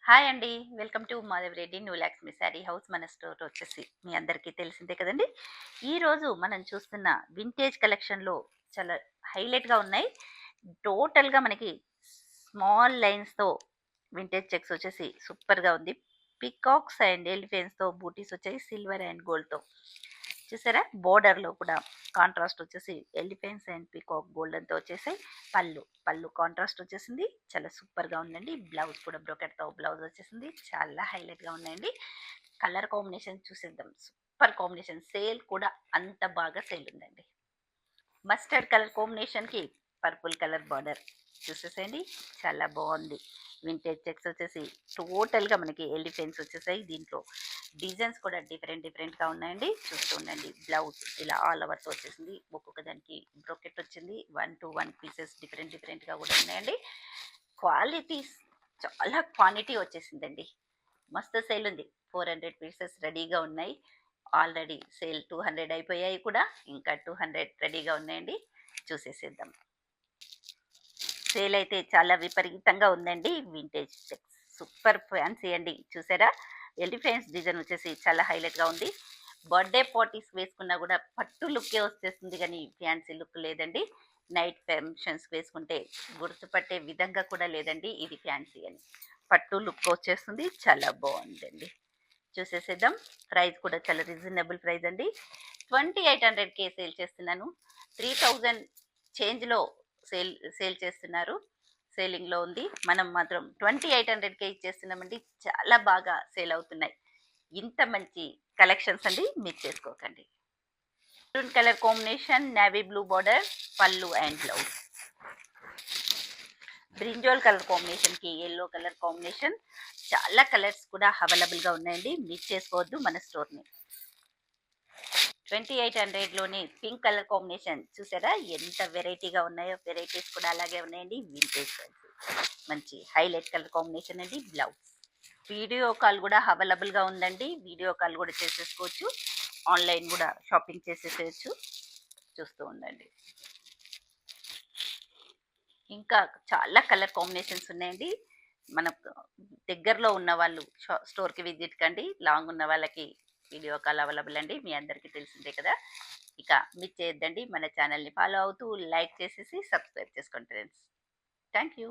Hi అండి. Welcome to Madhavi Reddy new Lakshmi sari house. మన store వచ్చేసి మీ అందరికీ తెలిసిందే కదండి. ఈరోజు మనం చూస్తున్న వింటేజ్ కలెక్షన్లో చాలా హైలైట్గా ఉన్నాయి. టోటల్గా మనకి స్మాల్ లైన్స్తో వింటేజ్ చెక్స్ వచ్చేసి సూపర్గా ఉంది. పికాక్స్ అండ్ ఎలిఫెంట్స్తో బూటీస్ వచ్చాయి, సిల్వర్ అండ్ గోల్డ్తో. చూసారా, బోర్డర్లో కూడా కాంట్రాస్ట్ వచ్చేసి ఎలిఫెంట్స్ అండ్ పికాక్ గోల్డెన్తో వచ్చేసాయి. పళ్ళు కాంట్రాస్ట్ వచ్చేసింది, చాలా సూపర్గా ఉందండి. బ్లౌజ్ కూడా బ్రోకెట్తో బ్లౌజ్ వచ్చేసింది, చాలా హైలైట్గా ఉన్నాయండి. కలర్ కాంబినేషన్ చూసేద్దాం. సూపర్ కాంబినేషన్, సేల్ కూడా అంత బాగా సేల్ ఉందండి. మస్టర్డ్ కలర్ కాంబినేషన్కి పర్పుల్ కలర్ బార్డర్ చూసేసేయండి, చాలా బాగుంది. వింటేజ్ చెక్స్ వచ్చేసి టోటల్గా మనకి ఎలిఫెంట్స్ వచ్చేసాయి. దీంట్లో డిజైన్స్ కూడా డిఫరెంట్గా ఉన్నాయండి. చూస్తూ ఉండండి. బ్లౌజ్ ఇలా ఆల్ ఓవర్తో వచ్చేసింది. ఒక్కొక్క దానికి బ్రోకెట్ వచ్చింది. 1 to 1 పీసెస్ డిఫరెంట్గా కూడా ఉన్నాయండి. క్వాలిటీస్ చాలా క్వాంటిటీ వచ్చేసిందండి. మస్తు సేల్ ఉంది. 400 పీసెస్ రెడీగా ఉన్నాయి. ఆల్రెడీ సేల్ 200 అయిపోయాయి కూడా, ఇంకా 200 రెడీగా ఉన్నాయండి. చూసేసేద్దాం. సేల్ అయితే చాలా విపరీతంగా ఉందండి. వింటేజ్ చెక్స్ సూపర్ ఫ్యాన్సీ అండి. చూసారా, ఎలిఫెంట్స్ డిజైన్ వచ్చేసి చాలా హైలైట్గా ఉంది. బర్త్డే పార్టీస్ వేసుకున్నా కూడా పట్టు లుక్కే వచ్చేస్తుంది, కానీ ఫ్యాన్సీ లుక్ లేదండి. నైట్ ఫంక్షన్స్ వేసుకుంటే గుర్తుపట్టే విధంగా కూడా లేదండి ఇది ఫ్యాన్సీ అని. పట్టు లుక్ వచ్చేస్తుంది, చాలా బాగుందండి. చూసేసేద్దాం. ప్రైస్ కూడా చాలా రీజనబుల్ ప్రైస్ అండి. 2800కే సేల్ చేస్తున్నాను. 3000 చేంజ్లో సేల్ చేస్తున్నారు. సేలింగ్లో ఉంది. మనం మాత్రం 2800కే ఇచ్చేస్తున్నామండి. చాలా బాగా సేల్ అవుతున్నాయి. ఇంత మంచి కలెక్షన్స్ అండి, మిస్ చేసుకోకండి. Maroon colour combination, navy blue border, పళ్ళు అండ్ బ్లౌజ్. బ్రింజోల్ కలర్ కాంబినేషన్కి ఎల్లో కలర్ కాంబినేషన్. చాలా కలర్స్ కూడా అవైలబుల్గా ఉన్నాయండి, మిస్ చేసుకోవద్దు మన స్టోర్ని. 2800లోని పింక్ కలర్ కాంబినేషన్ చూసారా, ఎంత వెరైటీగా ఉన్నాయో. వెరైటీస్ కూడా అలాగే ఉన్నాయండి. వింటేజ్ మంచి హైలైట్ కలర్ కాంబినేషన్ అండి. బ్లౌజ్. వీడియో కాల్ కూడా అవైలబుల్గా ఉందండి. వీడియో కాల్ కూడా చేసేసుకోవచ్చు, ఆన్లైన్ కూడా షాపింగ్ చేసేసేయచ్చు. చూస్తూ ఉండండి. ఇంకా చాలా కలర్ కాంబినేషన్స్ ఉన్నాయండి. మనకు దగ్గరలో ఉన్న వాళ్ళు స్టోర్కి విజిట్ కండి. లాంగ్ ఉన్న వాళ్ళకి వీడియో కాల్ అవైలబుల్ అండి. మీ అందరికీ తెలిసిందే కదా. ఇక మిస్ చేయొద్దండి. మన ఛానల్ని ఫాలో అవుతూ లైక్ చేసేసి సబ్స్క్రైబ్ చేసుకోండి ఫ్రెండ్స్. Thank you.